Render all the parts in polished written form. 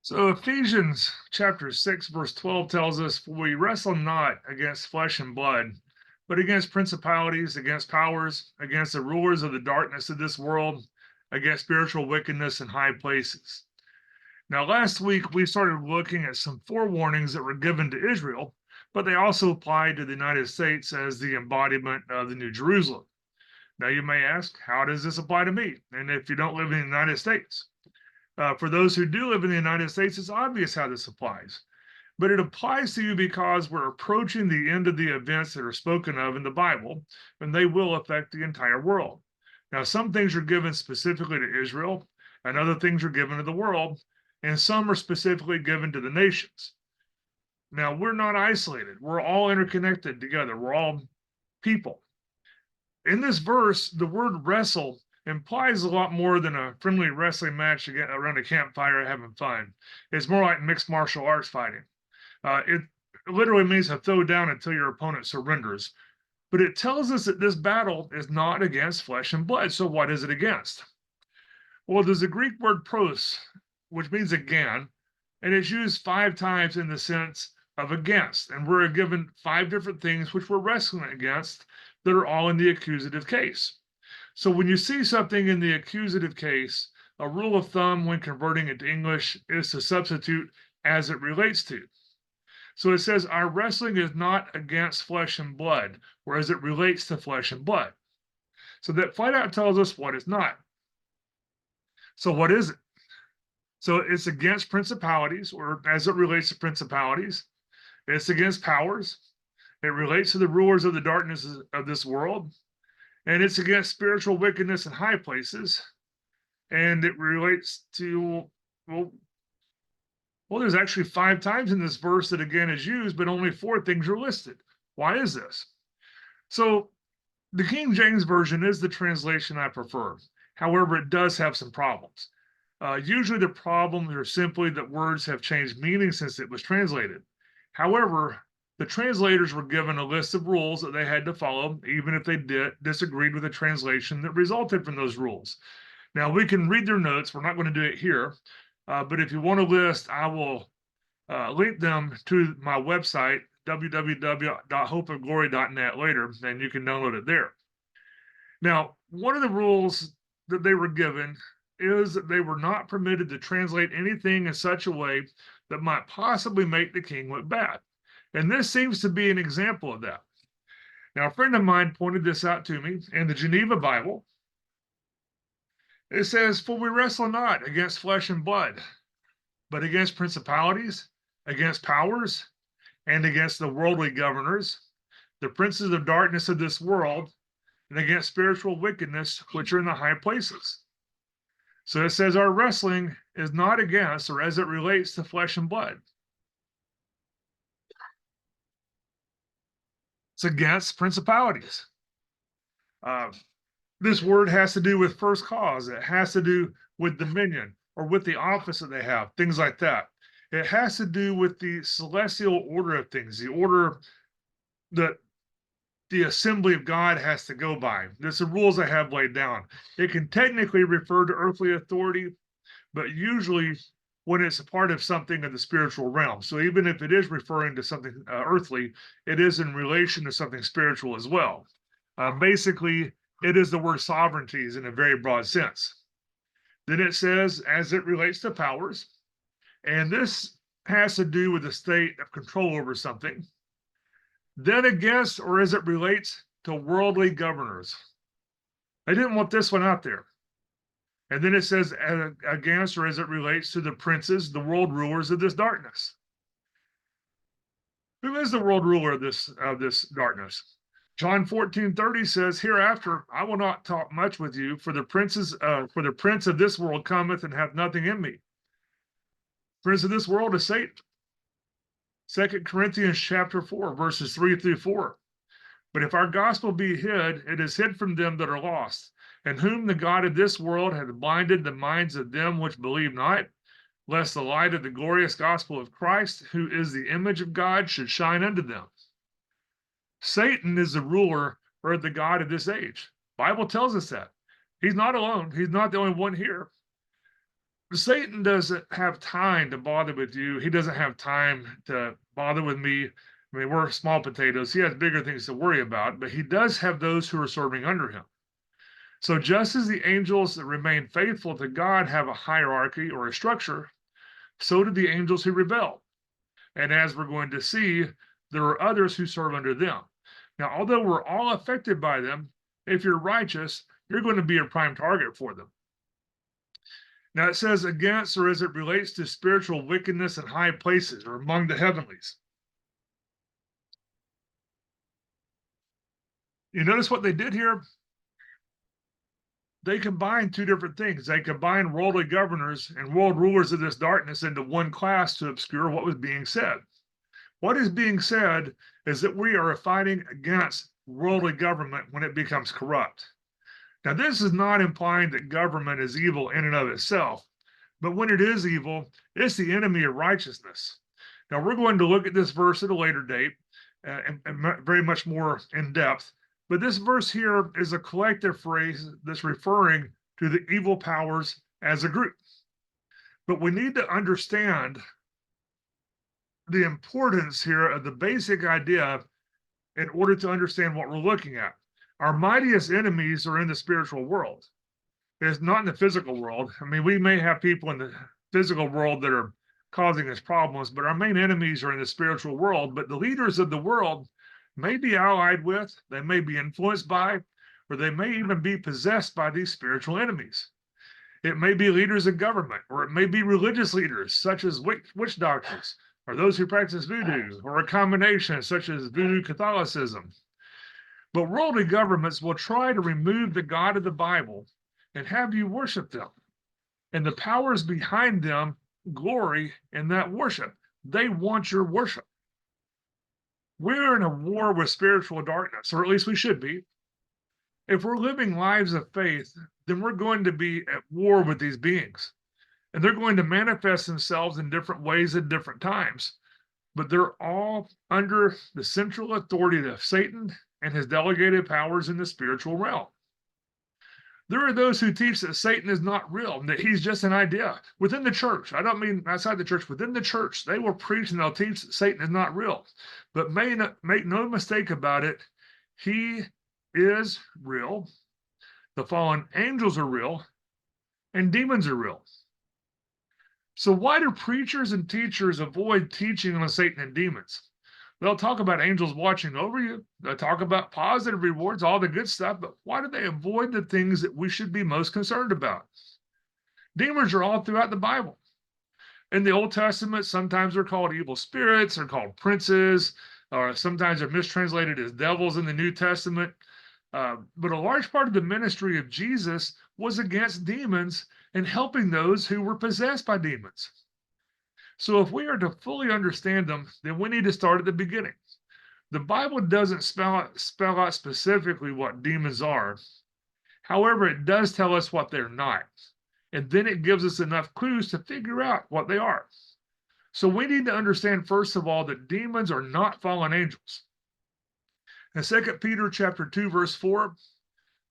So Ephesians chapter 6, verse 12 tells us, "For we wrestle not against flesh and blood, but against principalities, against powers, against the rulers of the darkness of this world, against spiritual wickedness in high places." Now, last week we started looking at some forewarnings that were given to Israel, but they also applied to the United States as the embodiment of the New Jerusalem. Now, you may ask, how does this apply to me? And if you don't live in the United States? For those who do live in the United States, it's obvious how this applies. But it applies to you because we're approaching the end of the events that are spoken of in the Bible, and they will affect the entire world. Now, some things are given specifically to Israel, and other things are given to the world, and some are specifically given to the nations. Now, we're not isolated, we're all interconnected together, we're all people. In this verse, the word wrestle implies a lot more than a friendly wrestling match around a campfire having fun. It's more like mixed martial arts fighting. It literally means to throw down until your opponent surrenders. But it tells us that this battle is not against flesh and blood. So what is it against? Well, there's a Greek word pros, which means again, and it's used 5 times in the sense of against. And we're given 5 different things which we're wrestling against that are all in the accusative case. So when you see something in the accusative case, a rule of thumb when converting it to English is to substitute as it relates to. So it says, our wrestling is not against flesh and blood, or as it relates to flesh and blood. So that flat out tells us what it's not. So what is it? So it's against principalities, or as it relates to principalities. It's against powers. It relates to the rulers of the darkness of this world. And it's against spiritual wickedness in high places. And it relates to, well, there's actually 5 times in this verse that again is used, but only 4 things are listed. Why is this? So the King James Version is the translation I prefer. However, it does have some problems. Usually the problems are simply that words have changed meaning since it was translated. However, the translators were given a list of rules that they had to follow, even if they disagreed with the translation that resulted from those rules. Now, we can read their notes. We're not going to do it here. But if you want a list, I will link them to my website, www.hopeofglory.net later, and you can download it there. Now, one of the rules that they were given is that they were not permitted to translate anything in such a way that might possibly make the king look bad. And this seems to be an example of that. Now, a friend of mine pointed this out to me in the Geneva Bible. It says, "For we wrestle not against flesh and blood, but against principalities, against powers, and against the worldly governors, the princes of darkness of this world, and against spiritual wickedness which are in the high places." So it says our wrestling is not against or as it relates to flesh and blood. It's against principalities. This word has to do with first cause. It has to do with dominion or with the office that they have, things like that. It has to do with the celestial order of things, the order that the assembly of God has to go by. There's the rules I have laid down. It can technically refer to earthly authority, but usually when it's a part of something in the spiritual realm. So even if it is referring to something earthly, it is in relation to something spiritual as well. Basically, it is the word sovereignties in a very broad sense. Then it says, as it relates to powers, and this has to do with the state of control over something. Then against, or as it relates to worldly governors. I didn't want this one out there. And then it says against, or as it relates to the princes, the world rulers of this darkness. Who is the world ruler of this darkness? John 14:30 says, "Hereafter I will not talk much with you, for the prince of this world cometh and hath nothing in me." Prince of this world is Satan. 2 Corinthians chapter 4, verses 3 through 4. "But if our gospel be hid, it is hid from them that are lost, in whom the God of this world hath blinded the minds of them which believe not, lest the light of the glorious gospel of Christ, who is the image of God, should shine unto them." Satan is the ruler or the god of this age. Bible tells us that. He's not alone. He's not the only one here. Satan doesn't have time to bother with you. He doesn't have time to bother with me. I mean, we're small potatoes. He has bigger things to worry about, but he does have those who are serving under him. So, just as the angels that remain faithful to God have a hierarchy or a structure, so do the angels who rebel. And as we're going to see, there are others who serve under them. Now, although we're all affected by them, if you're righteous, you're going to be a prime target for them. Now it says against, or as it relates to spiritual wickedness in high places or among the heavenlies. You notice what they did here? They combined two different things. They combined worldly governors and world rulers of this darkness into one class to obscure what was being said. What is being said is that we are fighting against worldly government when it becomes corrupt. Now, this is not implying that government is evil in and of itself, but when it is evil, it's the enemy of righteousness. Now, we're going to look at this verse at a later date and very much more in depth, but this verse here is a collective phrase that's referring to the evil powers as a group. But we need to understand the importance here of the basic idea in order to understand what we're looking at. Our mightiest enemies are in the spiritual world. It's not in the physical world. I mean, we may have people in the physical world that are causing us problems, but our main enemies are in the spiritual world. But the leaders of the world may be allied with, they may be influenced by, or they may even be possessed by these spiritual enemies. It may be leaders of government, or it may be religious leaders, such as witch doctors, or those who practice voodoo, or a combination, such as voodoo Catholicism. But worldly governments will try to remove the God of the Bible and have you worship them. And the powers behind them glory in that worship. They want your worship. We're in a war with spiritual darkness, or at least we should be. If we're living lives of faith, then we're going to be at war with these beings. And they're going to manifest themselves in different ways at different times. But they're all under the central authority of Satan and his delegated powers in the spiritual realm. There are those who teach that Satan is not real and that he's just an idea within the church. I don't mean outside the church, within the church. They will preach and they'll teach that Satan is not real. But make no mistake about it, he is real. The fallen angels are real, and demons are real. So why do preachers and teachers avoid teaching on Satan and demons? They'll talk about angels watching over you. They'll talk about positive rewards, all the good stuff, but why do they avoid the things that we should be most concerned about? Demons are all throughout the Bible. In the Old Testament, sometimes they're called evil spirits, they're called princes, or sometimes they're mistranslated as devils in the New Testament. But a large part of the ministry of Jesus was against demons and helping those who were possessed by demons. So if we are to fully understand them, then we need to start at the beginning. The Bible doesn't spell out specifically what demons are. However, it does tell us what they're not. And then it gives us enough clues to figure out what they are. So we need to understand, first of all, that demons are not fallen angels. In 2 Peter chapter 2, verse 4,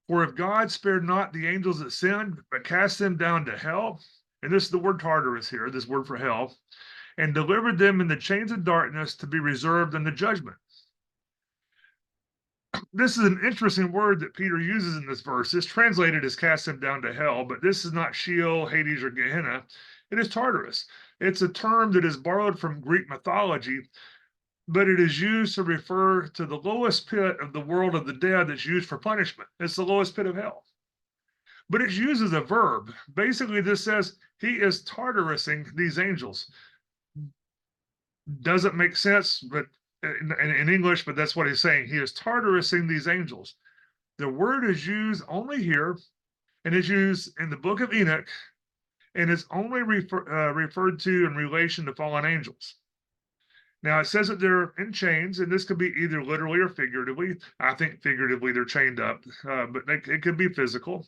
for if God spared not the angels that sinned, but cast them down to hell, and this is the word Tartarus here, this word for hell, and delivered them in the chains of darkness to be reserved in the judgment. This is an interesting word that Peter uses in this verse. It's translated as cast them down to hell, but this is not Sheol, Hades, or Gehenna. It is Tartarus. It's a term that is borrowed from Greek mythology, but it is used to refer to the lowest pit of the world of the dead that's used for punishment. It's the lowest pit of hell. But it's used as a verb. Basically, this says he is Tartarusing these angels. Doesn't make sense, but in English, but that's what he's saying. He is Tartarusing these angels. The word is used only here, and is used in the book of Enoch, and it's only referred to in relation to fallen angels. Now, it says that they're in chains, and this could be either literally or figuratively. I think figuratively they're chained up, but it could be physical.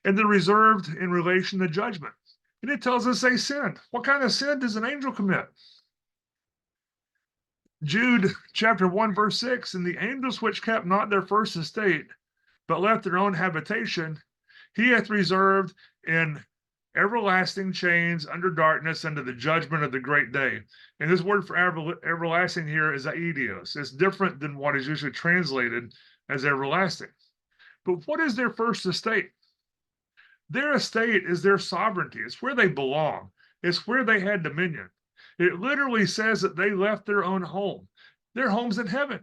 And they're reserved in relation to judgment. And it tells us they sinned. What kind of sin does an angel commit? Jude chapter 1, verse 6, and the angels which kept not their first estate, but left their own habitation, he hath reserved in everlasting chains under darkness under the judgment of the great day. And this word for everlasting here is aidios. It's different than what is usually translated as everlasting. But what is their first estate? Their estate is their sovereignty. It's where they belong. It's where they had dominion. It literally says that they left their own home. Their home's in heaven.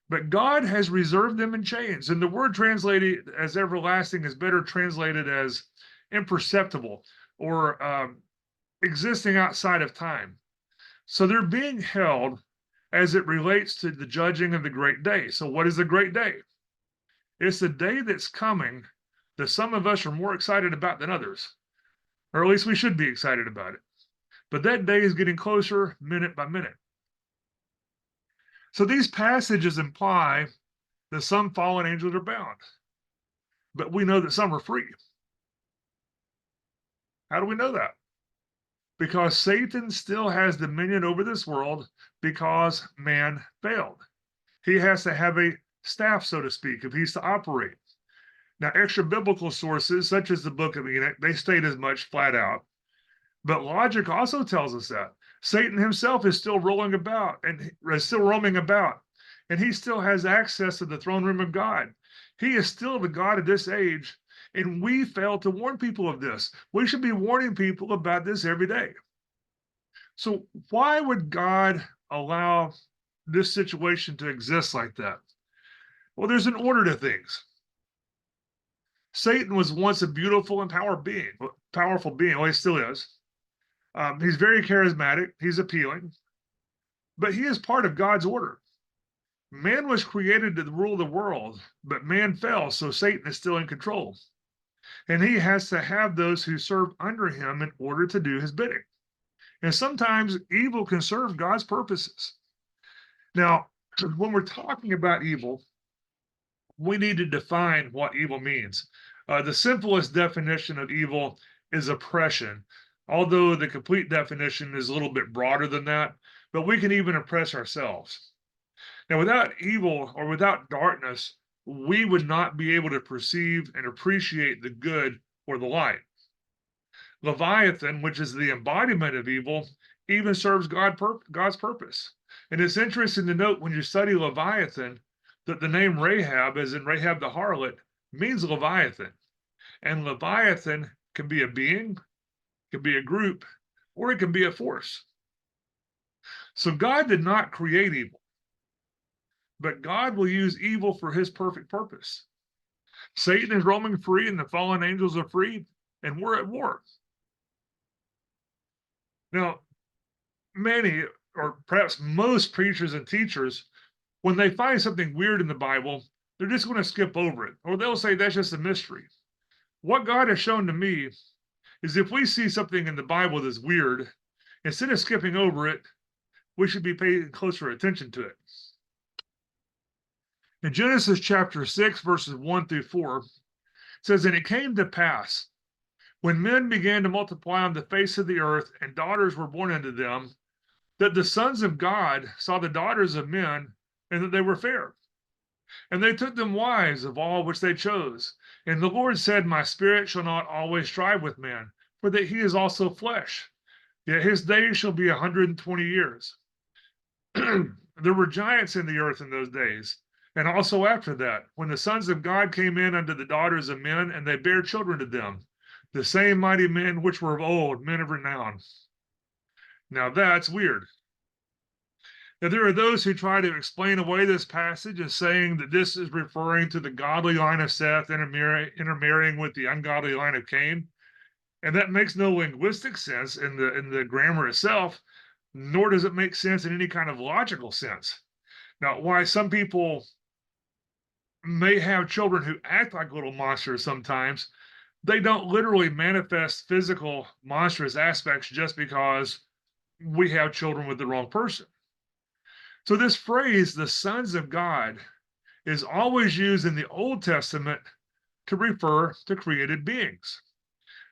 But God has reserved them in chains. And the word translated as everlasting is better translated as imperceptible or existing outside of time. So they're being held as it relates to the judging of the great day. So what is the great day? It's the day that's coming that some of us are more excited about than others, or at least we should be excited about it. But that day is getting closer minute by minute. So these passages imply that some fallen angels are bound, but we know that some are free. How do we know that? Because Satan still has dominion over this world because man failed. He has to have a staff, so to speak, if he's to operate. Now, extra biblical sources, such as the Book of Enoch, they state as much flat out. But logic also tells us that Satan himself is still rolling about and is still roaming about, and he still has access to the throne room of God. He is still the God of this age, and we fail to warn people of this. We should be warning people about this every day. So why would God allow this situation to exist like that? Well, there's an order to things. Satan was once a beautiful and powerful being. Well, he still is. He's very charismatic. He's appealing. But he is part of God's order. Man was created to rule the world, but man fell, so Satan is still in control. And he has to have those who serve under him in order to do his bidding. And sometimes evil can serve God's purposes. Now, when we're talking about evil, we need to define what evil means. The simplest definition of evil is oppression, although the complete definition is a little bit broader than that, but we can even oppress ourselves. Now, without evil or without darkness, we would not be able to perceive and appreciate the good or the light. Leviathan, which is the embodiment of evil, even serves God's purpose. And it's interesting to note when you study Leviathan that the name Rahab, as in Rahab the harlot, means Leviathan. And Leviathan can be a being, can be a group, or it can be a force. So God did not create evil, but God will use evil for his perfect purpose. Satan is roaming free and the fallen angels are free, and we're at war. Now, many, or perhaps most preachers and teachers, when they find something weird in the Bible, they're just going to skip over it, or they'll say that's just a mystery. What God has shown to me is if we see something in the Bible that's weird, instead of skipping over it, we should be paying closer attention to it. In Genesis chapter 6, verses 1 through 4, it says, "And it came to pass, when men began to multiply on the face of the earth, and daughters were born unto them, that the sons of God saw the daughters of men, and that they were fair. And they took them wives of all which they chose. And the Lord said, My spirit shall not always strive with man, for that he is also flesh. Yet his days shall be 120 years. There were giants in the earth in those days, and also after that, when the sons of God came in unto the daughters of men, and they bare children to them, the same mighty men which were of old, men of renown." Now that's weird. Now, there are those who try to explain away this passage as saying that this is referring to the godly line of Seth intermarrying with the ungodly line of Cain. And that makes no linguistic sense in the grammar itself, nor does it make sense in any kind of logical sense. Now, why some people may have children who act like little monsters sometimes, they don't literally manifest physical monstrous aspects just because we have children with the wrong person. So this phrase, the sons of God, is always used in the Old Testament to refer to created beings.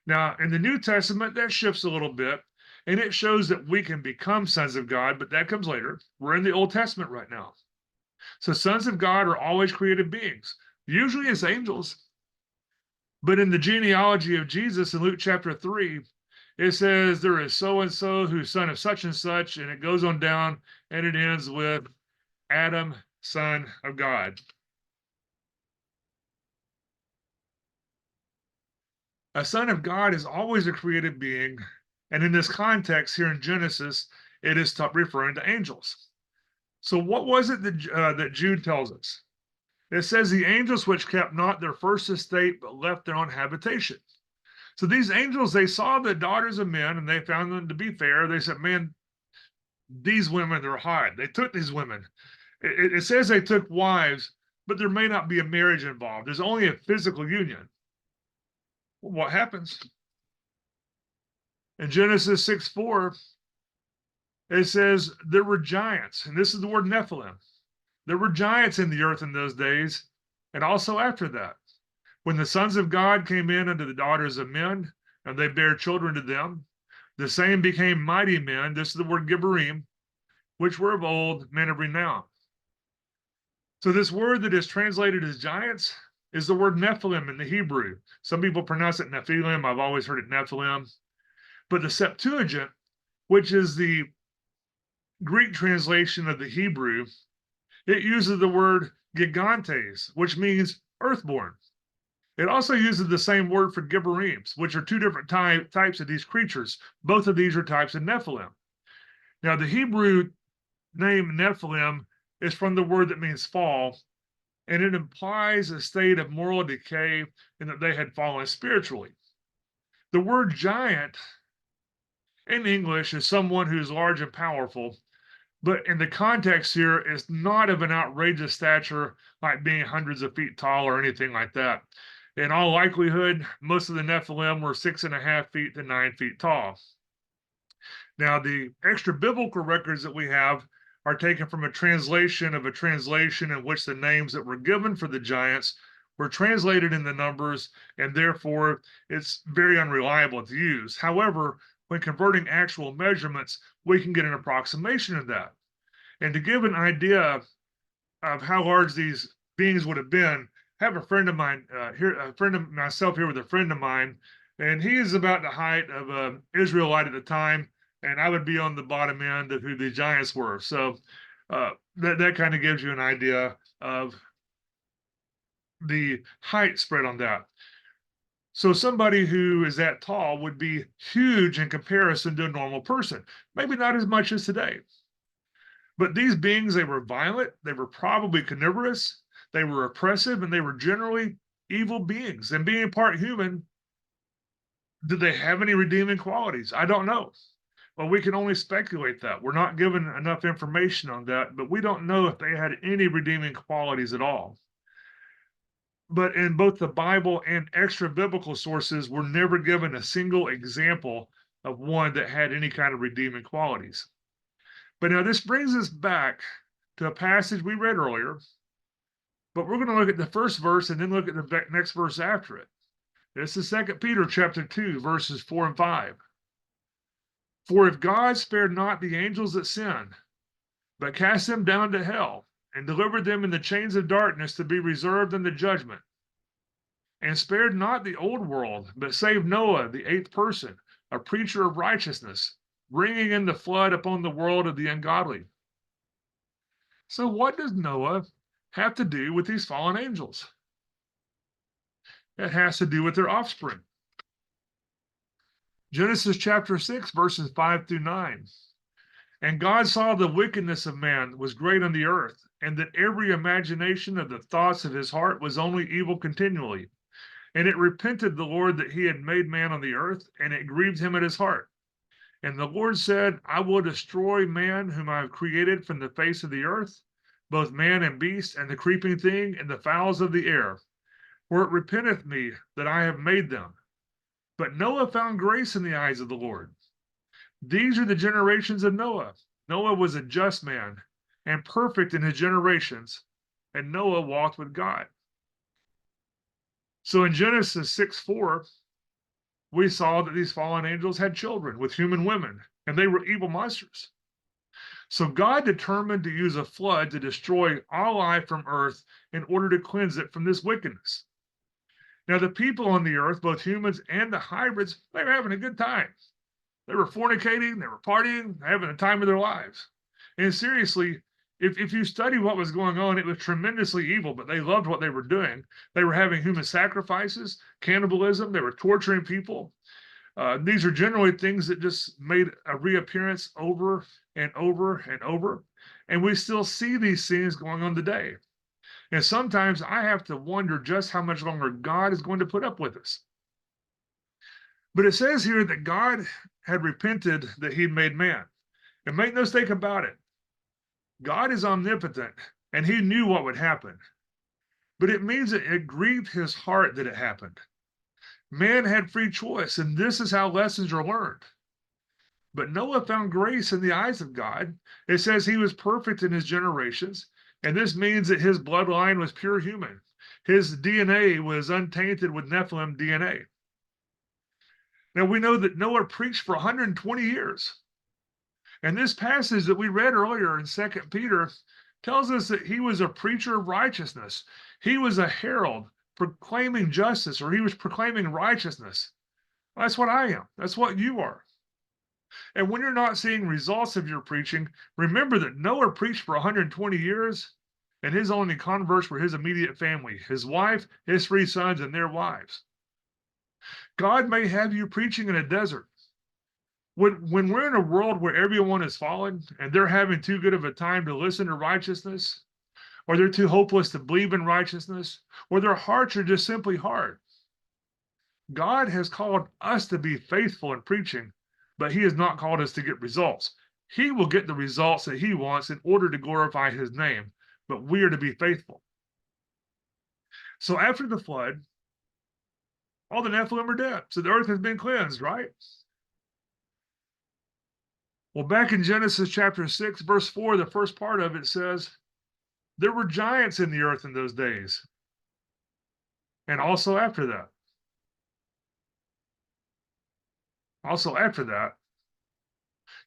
Now, in the New Testament, that shifts a little bit, and it shows that we can become sons of God, but that comes later. We're in the Old Testament right now. So sons of God are always created beings, usually as angels. But in the genealogy of Jesus in Luke chapter 3, it says there is so and so who's son of such and such, and it goes on down and it ends with Adam, son of God. A son of God is always a created being, and in this context here in Genesis, it is referring to angels. So, what was it that Jude tells us? It says, the angels which kept not their first estate, but left their own habitation. So, these angels, they saw the daughters of men and they found them to be fair. They said, man, these women, they're hot. They took these women. It says they took wives, but there may not be a marriage involved. There's only a physical union. Well, what happens? In Genesis 6:4, it says there were giants, and this is the word Nephilim. There were giants in the earth in those days, and also after that. When the sons of God came in unto the daughters of men, and they bare children to them, the same became mighty men, this is the word Gibborim, which were of old, men of renown. So this word that is translated as giants is the word Nephilim in the Hebrew. Some people pronounce it Nephilim. I've always heard it Nephilim. But the Septuagint, which is the Greek translation of the Hebrew, it uses the word gigantes, which means earthborn. It also uses the same word for Gibborims, which are two different types of these creatures. Both of these are types of Nephilim. Now, the Hebrew name Nephilim is from the word that means fall, and it implies a state of moral decay and that they had fallen spiritually. The word giant in English is someone who's large and powerful, but in the context here, it's not of an outrageous stature like being hundreds of feet tall or anything like that. In all likelihood, most of the Nephilim were 6.5 feet to 9 feet tall. Now, the extra biblical records that we have are taken from a translation in which the names that were given for the giants were translated in the numbers, and therefore it's very unreliable to use. However, when converting actual measurements, we can get an approximation of that. And to give an idea of how large these beings would have been, I have a friend of mine here, a friend of myself here with a friend of mine, and he is about the height of an Israelite at the time, and I would be on the bottom end of who the giants were. So that kind of gives you an idea of the height spread on that. So somebody who is that tall would be huge in comparison to a normal person. Maybe not as much as today. But these beings, they were violent, they were probably carnivorous, they were oppressive, and they were generally evil beings. And being part human, did they have any redeeming qualities? I don't know. Well, we can only speculate that. We're not given enough information on that, but we don't know if they had any redeeming qualities at all. But in both the Bible and extra biblical sources, we're never given a single example of one that had any kind of redeeming qualities. But now this brings us back to a passage we read earlier, but we're going to look at the first verse and then look at the next verse after it. This is 2 Peter chapter 2, verses 4 and 5. For if God spared not the angels that sinned, but cast them down to hell, and delivered them in the chains of darkness to be reserved unto judgment, and spared not the old world, but saved Noah, the eighth person, a preacher of righteousness, bringing in the flood upon the world of the ungodly. So what does Noah have to do with these fallen angels? It has to do with their offspring. Genesis chapter 6, verses 5 through 9. And God saw the wickedness of man was great on the earth, and that every imagination of the thoughts of his heart was only evil continually. And it repented the Lord that he had made man on the earth, and it grieved him at his heart. And the Lord said, I will destroy man whom I have created from the face of the earth, both man and beast, and the creeping thing, and the fowls of the air. For it repenteth me that I have made them. But Noah found grace in the eyes of the Lord. These are the generations of Noah. Noah was a just man and perfect in his generations, and Noah walked with God. So in Genesis 6:4, we saw that these fallen angels had children with human women, and they were evil monsters. So God determined to use a flood to destroy all life from earth in order to cleanse it from this wickedness. Now, the people on the earth, both humans and the hybrids, they were having a good time. They were fornicating, they were partying, having the time of their lives. And seriously, if you study what was going on, it was tremendously evil, but they loved what they were doing. They were having human sacrifices, cannibalism, they were torturing people. These are generally things that just made a reappearance over and over and over. And we still see these things going on today. And sometimes I have to wonder just how much longer God is going to put up with us. But it says here that God had repented that he'd made man. And make no mistake about it, God is omnipotent and he knew what would happen. But it means that it grieved his heart that it happened. Man had free choice, and this is how lessons are learned. But Noah found grace in the eyes of God. It says he was perfect in his generations, and this means that his bloodline was pure human. His DNA was untainted with Nephilim DNA. Now we know that Noah preached for 120 years. And this passage that we read earlier in 2 Peter tells us that he was a preacher of righteousness. He was a herald proclaiming justice, or he was proclaiming righteousness. That's what I am. That's what you are. And when you're not seeing results of your preaching, remember that Noah preached for 120 years, and his only converts were his immediate family, his wife, his 3 sons, and their wives. God may have you preaching in a desert. When we're in a world where everyone is fallen and they're having too good of a time to listen to righteousness, or they're too hopeless to believe in righteousness, or their hearts are just simply hard, God has called us to be faithful in preaching, but he has not called us to get results. He will get the results that he wants in order to glorify his name, but we are to be faithful. So after the flood, all the Nephilim are dead. So the earth has been cleansed, right? Well, back in Genesis chapter 6, verse 4, the first part of it says, there were giants in the earth in those days. And also after that.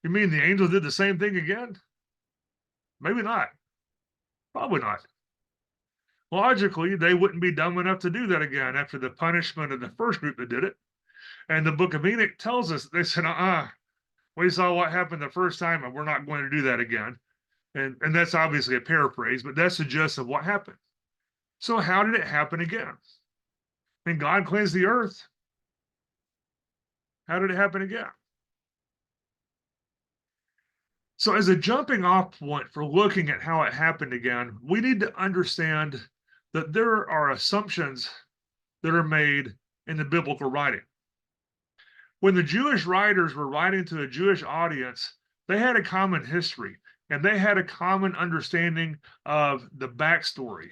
You mean the angels did the same thing again? Maybe not. Probably not. Logically, they wouldn't be dumb enough to do that again after the punishment of the first group that did it. And the book of Enoch tells us, they said, we saw what happened the first time and we're not going to do that again. And that's obviously a paraphrase, but that's the gist of what happened. So how did it happen again? I mean, God cleansed the earth. How did it happen again? So as a jumping off point for looking at how it happened again, we need to understand that there are assumptions that are made in the biblical writing. When the Jewish writers were writing to a Jewish audience, they had a common history and they had a common understanding of the backstory.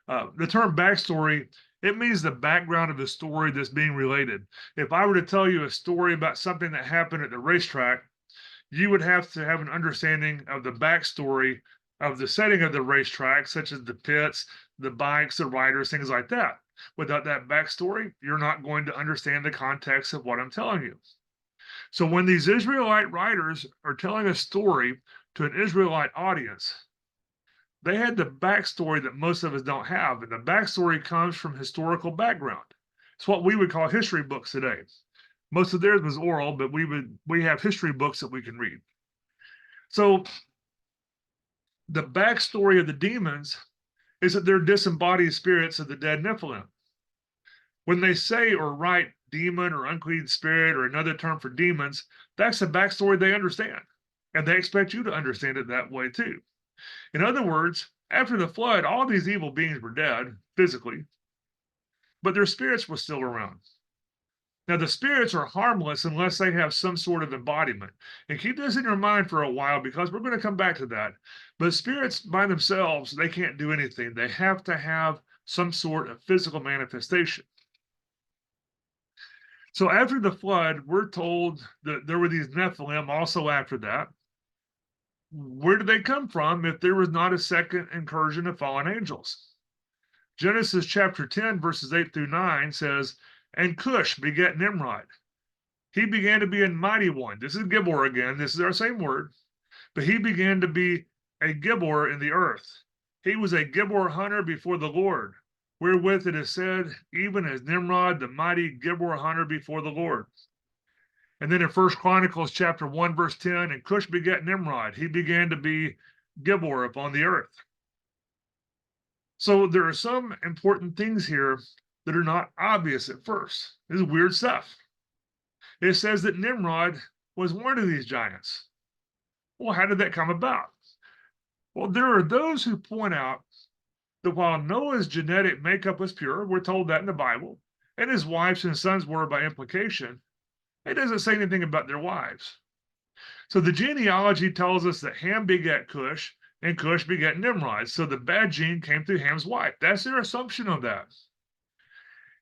The term backstory, it means the background of the story that's being related. If I were to tell you a story about something that happened at the racetrack, you would have to have an understanding of the backstory of the setting of the racetrack, such as the pits, the bikes, the riders, things like that. Without that backstory, you're not going to understand the context of what I'm telling you. So when these Israelite writers are telling a story to an Israelite audience, they had the backstory that most of us don't have. And the backstory comes from historical background. It's what we would call history books today. Most of theirs was oral, but we have history books that we can read. So the backstory of the demons is that they're disembodied spirits of the dead Nephilim. When they say or write demon or unclean spirit or another term for demons, that's the backstory they understand. And they expect you to understand it that way too. In other words, after the flood, all these evil beings were dead physically, but their spirits were still around. Now, the spirits are harmless unless they have some sort of embodiment. And keep this in your mind for a while because we're going to come back to that. But spirits by themselves, they can't do anything. They have to have some sort of physical manifestation. So after the flood, we're told that there were these Nephilim also after that. Where did they come from if there was not a second incursion of fallen angels? Genesis chapter 10, verses 8 through 9 says, and Cush begat Nimrod. He began to be a mighty one. This is Gibor again. This is our same word. But he began to be a Gibor in the earth. He was a Gibor hunter before the Lord. wherewith it is said, even as Nimrod, the mighty Gibor hunter before the Lord. And then in First Chronicles chapter 1, verse 10, and Cush begat Nimrod. He began to be Gibor upon the earth. So there are some important things here that are not obvious at first. This is weird stuff. It says that Nimrod was one of these giants. Well, how did that come about? Well, there are those who point out that while Noah's genetic makeup was pure, we're told that in the Bible, and his wives and sons were by implication, it doesn't say anything about their wives. So the genealogy tells us that Ham begat Cush, and Cush begat Nimrod. So the bad gene came through Ham's wife. That's their assumption of that.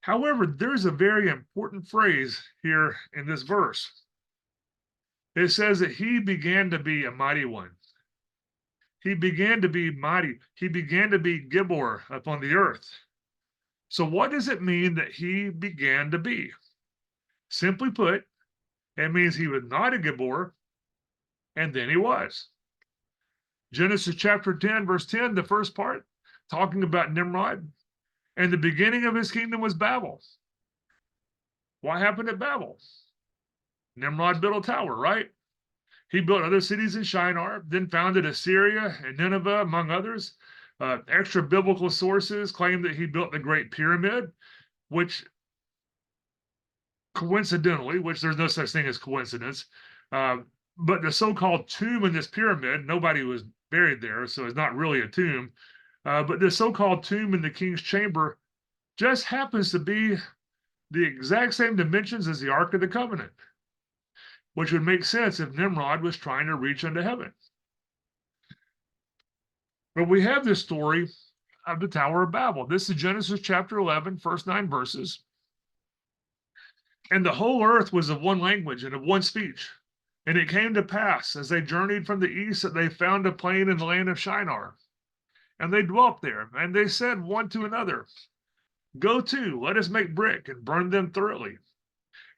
However, there's a very important phrase here in this verse. It says that he began to be a mighty one. He began to be mighty. He began to be Gibor upon the earth. So what does it mean that he began to be? Simply put, it means he was not a Gibor, and then he was. Genesis chapter 10, verse 10, the first part, talking about Nimrod, and the beginning of his kingdom was Babel. What happened at Babel? Nimrod built a tower, right? He built other cities in Shinar, then founded Assyria and Nineveh, among others. Extra biblical sources claim that he built the Great Pyramid, which coincidentally, which there's no such thing as coincidence, but the so-called tomb in this pyramid, nobody was buried there, so it's not really a tomb. But the so-called tomb in the king's chamber just happens to be the exact same dimensions as the Ark of the Covenant, which would make sense if Nimrod was trying to reach into heaven. But we have this story of the Tower of Babel. This is Genesis chapter 11, first 9 verses. And the whole earth was of one language and of one speech. And it came to pass, as they journeyed from the east, that they found a plain in the land of Shinar. And they dwelt there, and they said one to another, Go to, let us make brick, and burn them thoroughly.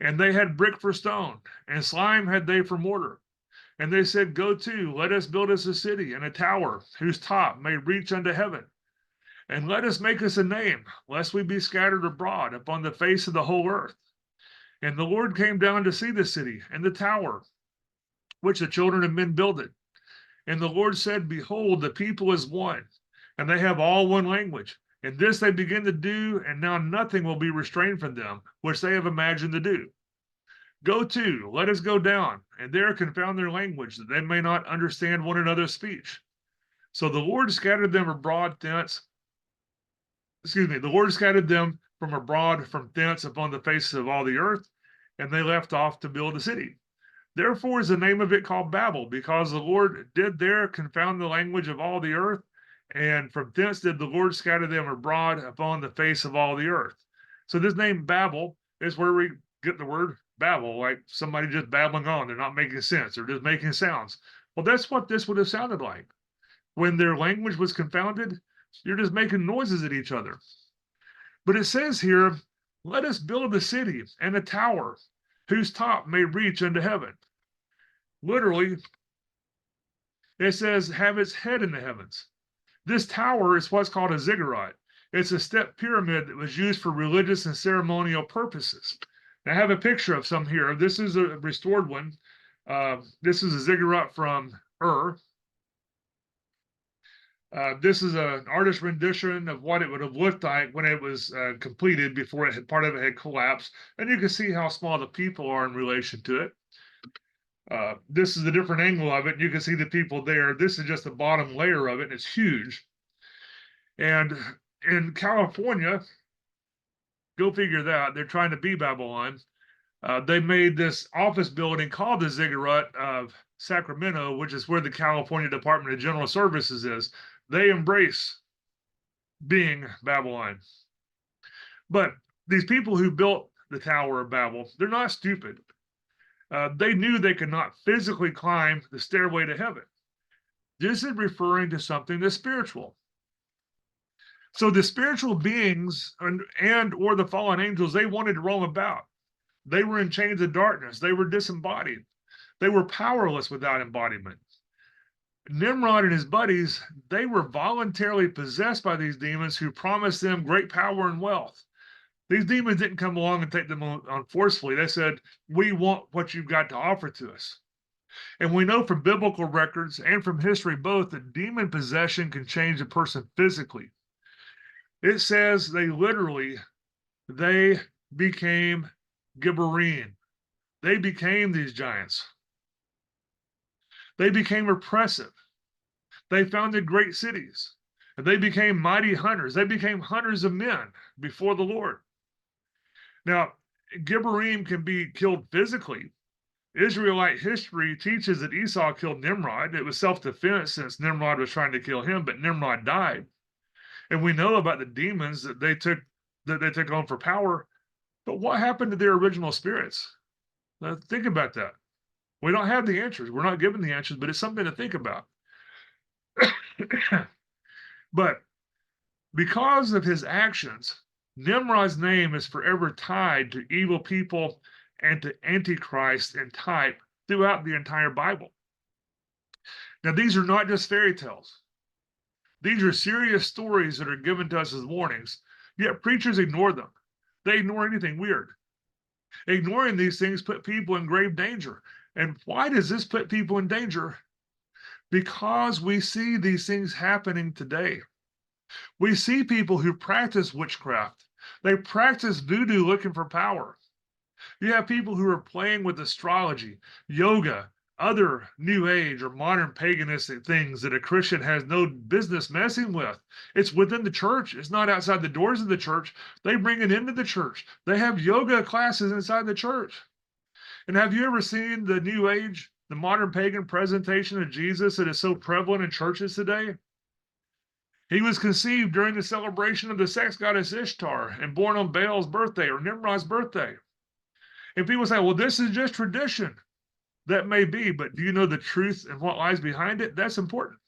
And they had brick for stone, and slime had they for mortar. And they said, Go to, let us build us a city, and a tower, whose top may reach unto heaven. And let us make us a name, lest we be scattered abroad upon the face of the whole earth. And the Lord came down to see the city, and the tower, which the children of men builded. And the Lord said, Behold, the people is one, and they have all one language. And this they begin to do, and now nothing will be restrained from them, which they have imagined to do. Go to, let us go down, and there confound their language, that they may not understand one another's speech. So the Lord scattered them abroad thence. The Lord scattered them from abroad from thence upon the face of all the earth, and they left off to build a city. Therefore is the name of it called Babel, because the Lord did there confound the language of all the earth, and from thence did the Lord scatter them abroad upon the face of all the earth. So this name Babel is where we get the word babble, like somebody just babbling on. They're not making sense. They're just making sounds. Well, that's what this would have sounded like. When their language was confounded, you're just making noises at each other. But it says here, let us build a city and a tower whose top may reach unto heaven. Literally, it says, have its head in the heavens. This tower is what's called a ziggurat. It's a step pyramid that was used for religious and ceremonial purposes. I have a picture of some here. This is a restored one. This is a ziggurat from Ur. This is an artist rendition of what it would have looked like when it was completed before part of it had collapsed. And you can see how small the people are in relation to it. This is a different angle of it. You can see the people there. This is just the bottom layer of it, and it's huge. And in California, go figure that, they're trying to be Babylon. They made this office building called the Ziggurat of Sacramento, which is where the California Department of General Services is. They embrace being Babylon. But these people who built the Tower of Babel, they're not stupid. They knew they could not physically climb the stairway to heaven. This is referring to something that's spiritual. So the spiritual beings and or the fallen angels, they wanted to roam about. They were in chains of darkness. They were disembodied. They were powerless without embodiment. Nimrod and his buddies, they were voluntarily possessed by these demons who promised them great power and wealth. These demons didn't come along and take them on forcefully. They said, "We want what you've got to offer to us." And we know from biblical records and from history both that demon possession can change a person physically. It says they became Gibberim. They became these giants. They became oppressive. They founded great cities. And they became mighty hunters. They became hunters of men before the Lord. Now, Gibberim can be killed physically. Israelite history teaches that Esau killed Nimrod. It was self-defense since Nimrod was trying to kill him, but Nimrod died. And we know about the demons that they took on for power. But what happened to their original spirits? Now, think about that. We don't have the answers. We're not given the answers, but it's something to think about. But because of his actions, Nimrod's name is forever tied to evil people and to Antichrist in type throughout the entire Bible. Now, these are not just fairy tales. These are serious stories that are given to us as warnings, yet preachers ignore them. They ignore anything weird. Ignoring these things put people in grave danger. And why does this put people in danger? Because we see these things happening today. We see people who practice witchcraft. They practice voodoo looking for power. You have people who are playing with astrology, yoga, other new age or modern paganistic things that a Christian has no business messing with. It's within the church. It's not outside the doors of the church. They bring it into the church. They have yoga classes inside the church. And have you ever seen the new age, the modern pagan presentation of Jesus that is so prevalent in churches today? He was conceived during the celebration of the sex goddess Ishtar and born on Baal's birthday or Nimrod's birthday. And people say, well, this is just tradition. That may be, but do you know the truth and what lies behind it? That's important.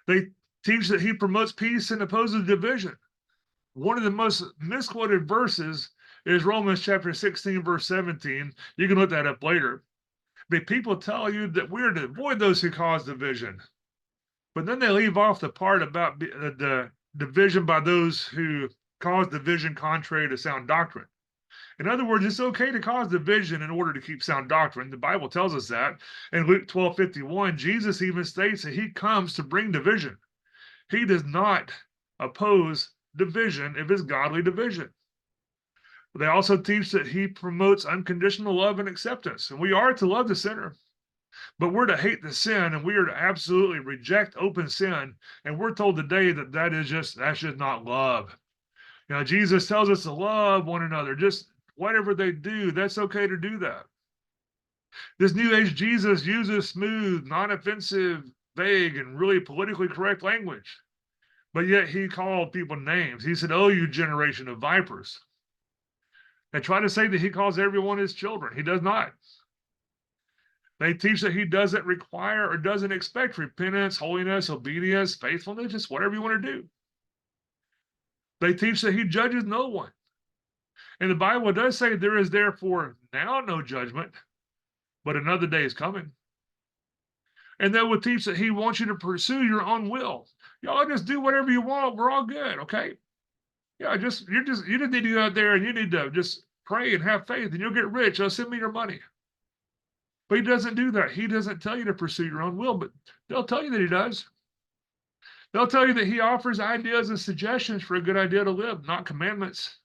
They teach that he promotes peace and opposes division. One of the most misquoted verses is Romans chapter 16, verse 17. You can look that up later. But people tell you that we're to avoid those who cause division. But then they leave off the part about the division by those who cause division contrary to sound doctrine. In other words, it's okay to cause division in order to keep sound doctrine. The Bible tells us that. In Luke 12:51, Jesus even states that he comes to bring division. He does not oppose division if it's godly division. They also teach that he promotes unconditional love and acceptance. And we are to love the sinner, but we're to hate the sin, and we are to absolutely reject open sin. And we're told today that that's just not love. You know, Jesus tells us to love one another. Just whatever they do, that's okay to do that. This new age Jesus uses smooth, non-offensive, vague, and really politically correct language. But yet he called people names. He said, "Oh, you generation of vipers." They try to say that he calls everyone his children. He does not. They teach that he doesn't require or doesn't expect repentance, holiness, obedience, faithfulness, just whatever you want to do. They teach that he judges no one. And the Bible does say there is therefore now no judgment, but another day is coming. And they will teach that he wants you to pursue your own will. Y'all just do whatever you want. We're all good, okay? Yeah, you just need to go out there and you need to just pray and have faith and you'll get rich. Send me your money. But he doesn't do that. He doesn't tell you to pursue your own will, but they'll tell you that he does. They'll tell you that he offers ideas and suggestions for a good idea to live, not commandments.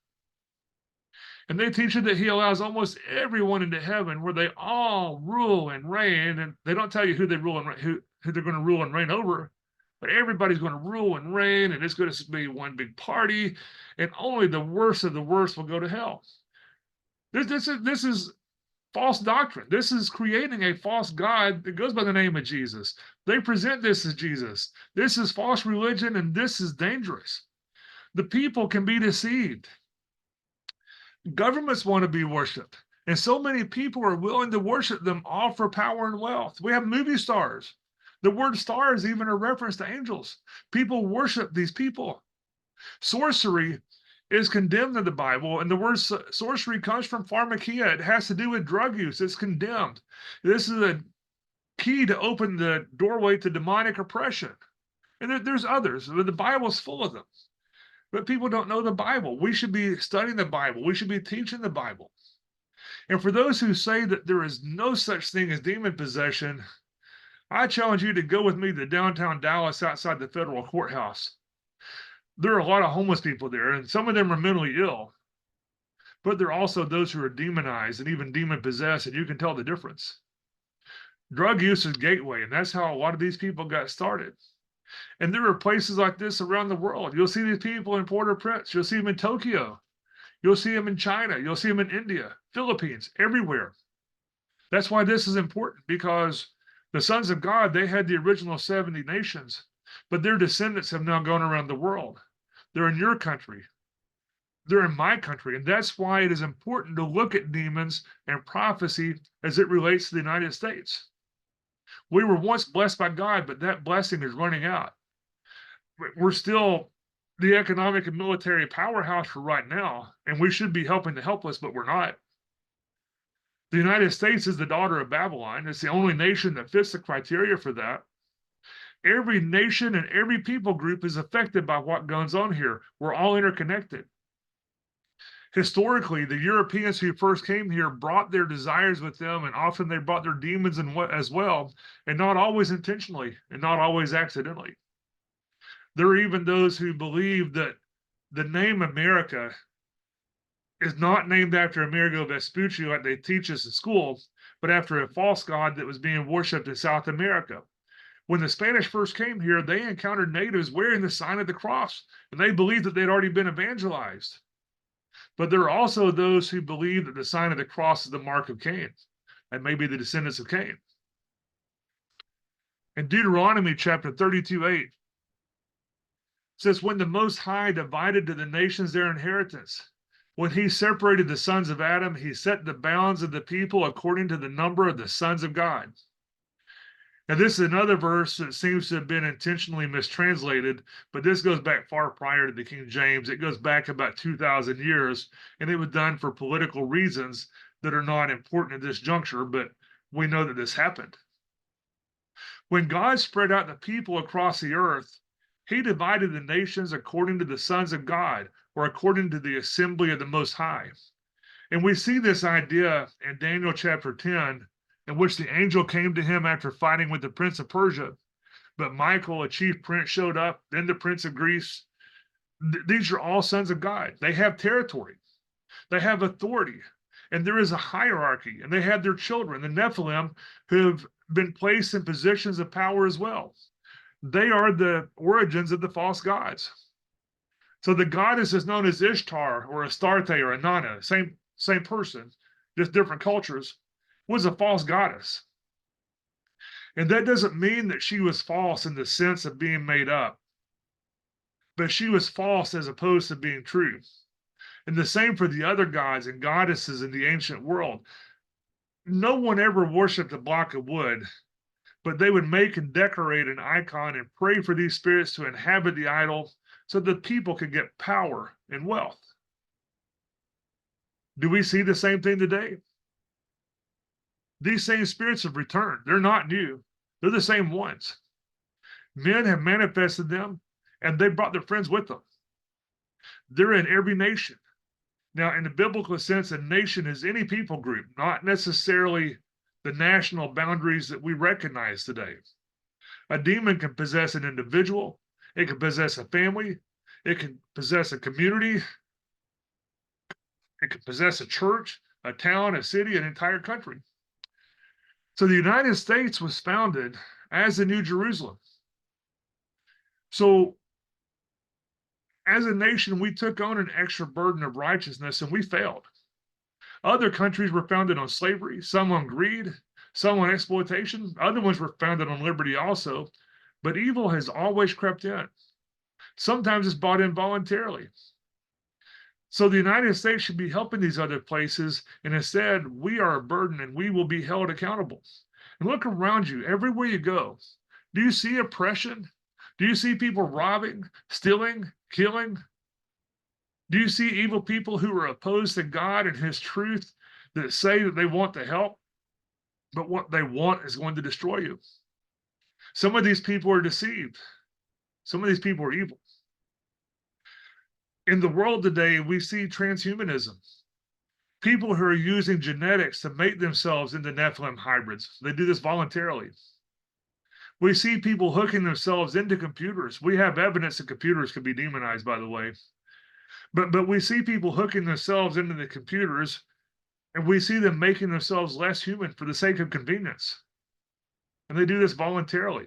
And they teach you that he allows almost everyone into heaven where they all rule and reign. And they don't tell you who they rule and who they're going to rule and reign over, but everybody's going to rule and reign, and it's going to be one big party, and only the worst of the worst will go to hell. This is false doctrine. This is creating a false God that goes by the name of Jesus. They present this as Jesus. This is false religion, and this is dangerous. The people can be deceived. Governments want to be worshipped, and so many people are willing to worship them all for power and wealth. We have movie stars. The word star is even a reference to angels. People worship these people. Sorcery is condemned in the Bible, and the word sorcery comes from pharmakia. It has to do with drug use. It's condemned. This is key to open the doorway to demonic oppression. And there's others, but the Bible's full of them. But people don't know the Bible. We should be studying the Bible. We should be teaching the Bible. And for those who say that there is no such thing as demon possession, I challenge you to go with me to downtown Dallas outside the federal courthouse. There are a lot of homeless people there, and some of them are mentally ill, but there are also those who are demonized and even demon possessed, and you can tell the difference. Drug use is gateway, and that's how a lot of these people got started. And there are places like this around the world. You'll see these people in Port-au-Prince. You'll see them in Tokyo. You'll see them in China. You'll see them in India, Philippines, everywhere. That's why this is important, because the sons of God, they had the original 70 nations, but their descendants have now gone around the world. They're in your country. They're in my country. And that's why it is important to look at demons and prophecy as it relates to the United States. We were once blessed by God, but that blessing is running out. We're still the economic and military powerhouse for right now, and we should be helping the helpless, but we're not. The United States is the daughter of Babylon. It's the only nation that fits the criteria for that. Every nation and every people group is affected by what goes on here. We're all interconnected. Historically, the Europeans who first came here brought their desires with them, and often they brought their demons as well, and not always intentionally and not always accidentally. There are even those who believe that the name America is not named after Amerigo Vespucci like they teach us in school, but after a false god that was being worshipped in South America. When the Spanish first came here, they encountered natives wearing the sign of the cross, and they believed that they'd already been evangelized. But there are also those who believe that the sign of the cross is the mark of Cain, and maybe the descendants of Cain. In Deuteronomy chapter 32:8, says, when the Most High divided to the nations their inheritance, when he separated the sons of Adam, he set the bounds of the people according to the number of the sons of God. Now, this is another verse that seems to have been intentionally mistranslated, but this goes back far prior to the King James. It goes back about 2,000 years, and it was done for political reasons that are not important at this juncture, but we know that this happened. When God spread out the people across the earth, he divided the nations according to the sons of God, or according to the assembly of the Most High. And we see this idea in Daniel chapter 10, in which the angel came to him after fighting with the prince of Persia. But Michael, a chief prince, showed up, then the prince of Greece. These are all sons of God. They have territory, they have authority, and there is a hierarchy, and they have their children, the Nephilim, who have been placed in positions of power as well. They are the origins of the false gods. So the goddess is known as Ishtar or Astarte or Inanna, same person, just different cultures, was a false goddess. And that doesn't mean that she was false in the sense of being made up, but she was false as opposed to being true. And the same for the other gods and goddesses in the ancient world. No one ever worshipped a block of wood, but they would make and decorate an icon and pray for these spirits to inhabit the idol so that people could get power and wealth. Do we see the same thing today? These same spirits have returned. They're not new. They're the same ones. Men have manifested them, and they brought their friends with them. They're in every nation. Now, in the biblical sense, a nation is any people group, not necessarily the national boundaries that we recognize today. A demon can possess an individual. It can possess a family. It can possess a community. It can possess a church, a town, a city, an entire country. So the United States was founded as the New Jerusalem. So as a nation, we took on an extra burden of righteousness and we failed. Other countries were founded on slavery, some on greed, some on exploitation. Other ones were founded on liberty also. But evil has always crept in. Sometimes it's brought in voluntarily. So the United States should be helping these other places, and instead we are a burden and we will be held accountable. And look around you, everywhere you go. Do you see oppression? Do you see people robbing, stealing, killing? Do you see evil people who are opposed to God and his truth that say that they want to help? but what they want is going to destroy you. Some of these people are deceived. Some of these people are evil. In the world today, we see transhumanism. People who are using genetics to make themselves into Nephilim hybrids. They do this voluntarily. We see people hooking themselves into computers. We have evidence that computers can be demonized, by the way. But we see people hooking themselves into the computers, and we see them making themselves less human for the sake of convenience. And they do this voluntarily.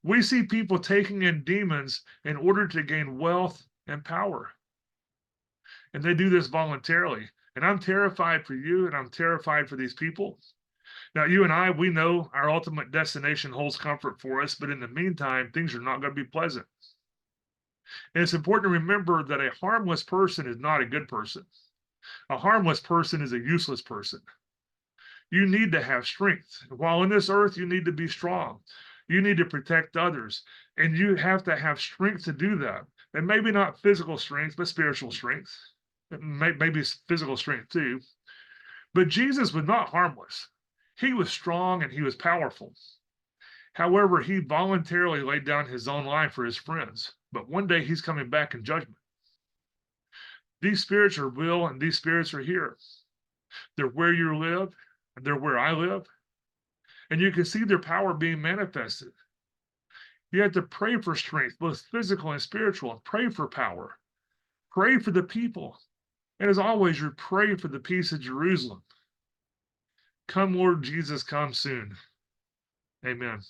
We see people taking in demons in order to gain wealth and power. And they do this voluntarily. And I'm terrified for you, and I'm terrified for these people. Now, you and I, we know our ultimate destination holds comfort for us, but in the meantime, things are not going to be pleasant. And it's important to remember that a harmless person is not a good person. A harmless person is a useless person. You need to have strength. While in this earth, you need to be strong. You need to protect others. And you have to have strength to do that. And maybe not physical strength, but spiritual strength. Maybe physical strength too. But Jesus was not harmless. He was strong and he was powerful. However, he voluntarily laid down his own life for his friends. But one day he's coming back in judgment. These spirits are real and these spirits are here. They're where you live, and they're where I live. And you can see their power being manifested. You have to pray for strength, both physical and spiritual, and pray for power. Pray for the people. And as always, you pray for the peace of Jerusalem. Come, Lord Jesus, come soon. Amen.